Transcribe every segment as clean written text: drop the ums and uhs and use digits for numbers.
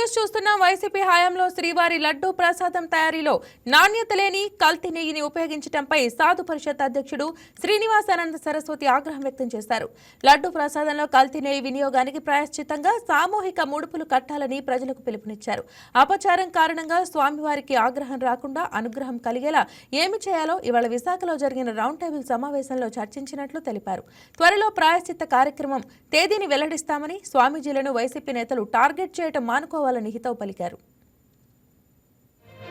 News చూస్తున్న YCP హయాంలో శ్రీవారి లడ్డూ ప్రసాదం తయారీలో నాణ్యత లేని కల్తీ నెయ్యిని ఉపయోగించడంపై సాధు పరిషత్ అధ్యక్షుడు శ్రీనివాసానంద సరస్వతి ఆగ్రహం వ్యక్తం చేశారు. లడ్డూ ప్రసాదంలో కల్తీ నెయ్యి వినియోగానికి ప్రాయశ్చిత్తంగా సామూహిక ముడుపులు కట్టాలని ప్రజలకు పిలుపునిచ్చారు. అపచారం కారణంగా స్వామివారికి ఆగ్రహం రాకుండా అనుగ్రహం కలిగేలా ఏమి చేయాలో ఇవాళ విశాఖలో జరిగిన రౌండ్ టేబుల్ సమావేశంలో చర్చించినట్లు తెలిపారు. త్వరలో ప్రాయశ్చిత్త కార్యక్రమం తేదీని వెల్లడిస్తామని, స్వామీజీలను వైసీపీ నేతలు టార్గెట్ చేయడం మానుకోవాలని హితవు పలికారు.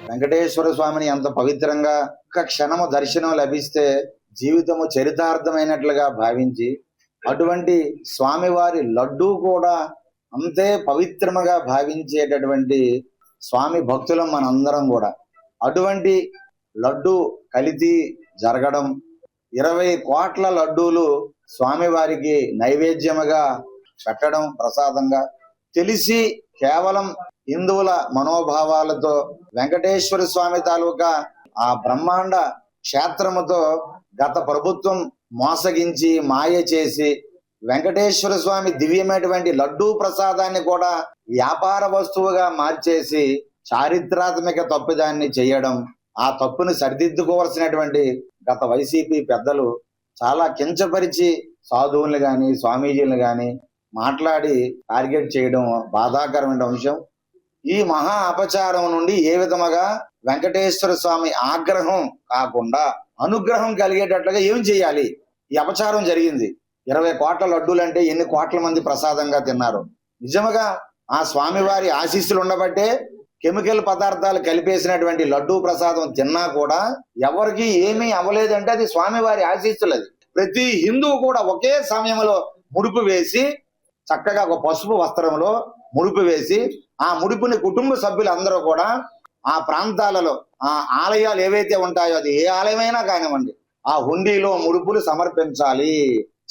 వెంకటేశ్వర స్వామిని అంత పవిత్రంగా ఒక క్షణము దర్శనం లభిస్తే జీవితము చరితార్థమైనట్లుగా భావించి అటువంటి స్వామివారి లడ్డూ కూడా అంతే పవిత్రముగా భావించేటటువంటి స్వామి భక్తులం మనందరం కూడా. అటువంటి లడ్డు కల్తీ జరగడం, 20 కోట్ల లడ్డూలు స్వామివారికి నైవేద్యముగా పెట్టడం ప్రసాదంగా తెలిసి కేవలం హిందువుల మనోభావాలతో వెంకటేశ్వర స్వామి తాలూకా ఆ బ్రహ్మాండ క్షేత్రముతో గత ప్రభుత్వం మోసగించి మాయ చేసి వెంకటేశ్వర స్వామి దివ్యమైనటువంటి లడ్డూ ప్రసాదాన్ని కూడా వ్యాపార వస్తువుగా మార్చేసి చారిత్రాత్మక తప్పుదాన్ని చేయడం, ఆ తప్పును సరిదిద్దుకోవాల్సినటువంటి గత వైసీపీ పెద్దలు చాలా కించపరిచి సాధువులు గాని స్వామీజీలను గాని మాట్లాడి టార్గెట్ చేయడం బాధాకరమైన అంశం. ఈ మహా అపచారం నుండి ఏ విధముగా వెంకటేశ్వర స్వామి ఆగ్రహం కాకుండా అనుగ్రహం కలిగేటట్లుగా ఏం చేయాలి? ఈ అపచారం జరిగింది. 20 కోట్ల లడ్డూలు అంటే ఎన్ని కోట్ల మంది ప్రసాదంగా తిన్నారు? నిజముగా ఆ స్వామివారి ఆశీస్సులు ఉండబట్టే కెమికల్ పదార్థాలు కలిపేసినటువంటి లడ్డూ ప్రసాదం తిన్నా కూడా ఎవరికి ఏమీ అవ్వలేదంటే అది స్వామివారి ఆశీస్సులు. అది ప్రతి హిందువు కూడా ఒకే సమయంలో ముడుపు వేసి చక్కగా ఒక పసుపు వస్త్రంలో ముడుపు వేసి ఆ ముడుపుని కుటుంబ సభ్యులందరూ కూడా ఆ ప్రాంతాలలో ఆ ఆలయాలు ఏవైతే ఉంటాయో అది ఏ ఆలయమైనా కానివ్వండి ఆ హుండీలో ముడుపులు సమర్పించాలి.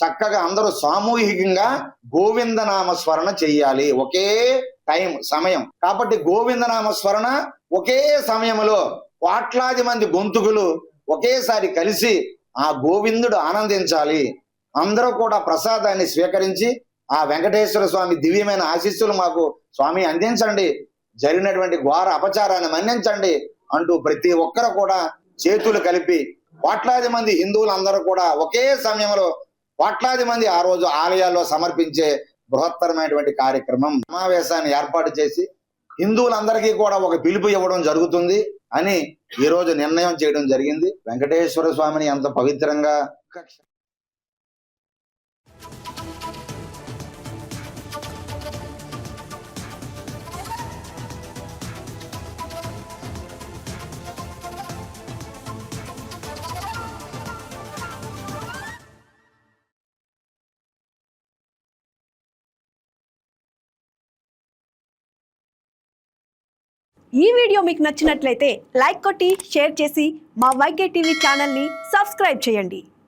చక్కగా అందరూ సామూహికంగా గోవిందనామ స్మరణ చెయ్యాలి. ఒకే సమయం కాబట్టి గోవిందనామ స్మరణ ఒకే సమయంలో కోట్లాది మంది గొంతుకులు ఒకేసారి కలిసి ఆ గోవిందుడు ఆనందించాలి. అందరూ కూడా ప్రసాదాన్ని స్వీకరించి ఆ వెంకటేశ్వర స్వామి దివ్యమైన ఆశీస్సులు మాకు స్వామి అందించండి, జరిగినటువంటి ఘోర అపచారాన్ని మన్నించండి అంటూ ప్రతి ఒక్కరు కూడా చేతులు కలిపి కోట్లాది మంది హిందువులందరూ కూడా ఒకే సమయంలో కోట్లాది మంది ఆ రోజు ఆలయాల్లో సమర్పించే బృహత్తరమైనటువంటి కార్యక్రమం సమావేశాన్ని ఏర్పాటు చేసి హిందువులందరికీ కూడా ఒక పిలుపు ఇవ్వడం జరుగుతుంది అని ఈ రోజు నిర్ణయం చేయడం జరిగింది. వెంకటేశ్వర స్వామిని ఎంత పవిత్రంగా ఈ వీడియో మీకు నచ్చినట్లయితే లైక్ కొట్టి షేర్ చేసి మా వైకే టీవీ ఛానల్ని సబ్స్క్రైబ్ చేయండి.